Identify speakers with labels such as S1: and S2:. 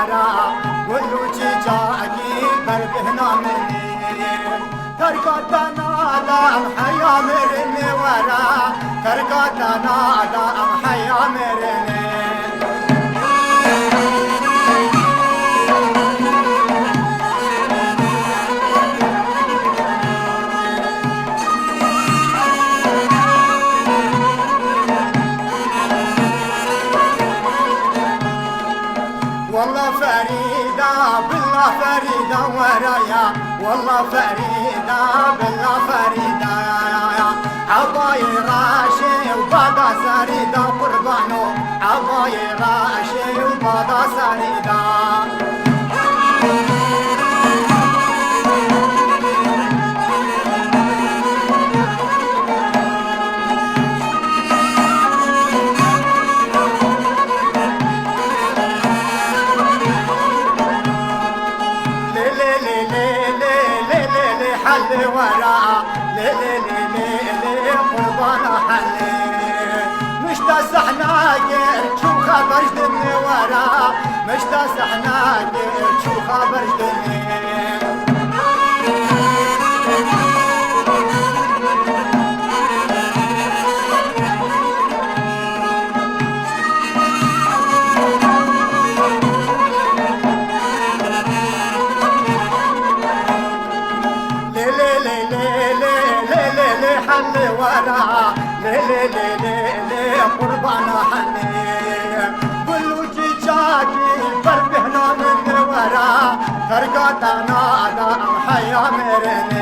S1: ورا قولوا جاكي بربهنا مني تركتنا دام حيا مرني ورا تركتنا دام حيا مرني والله فريدة بالله فريدة ورايا والله فريدة بالله فريدة عباي راشي وبعدا سريدة قربانو عباي راشي وبعدا سريدة حل ورا ليلي ليلي قربان حلي مش تسحناك شو خبر جدني ورا مش تسحناك شو خبر جدني حل ورا ليلي ليلي قربان حني قولوا جاكي بربهنا من ورا ترقتنا دام حيا مرني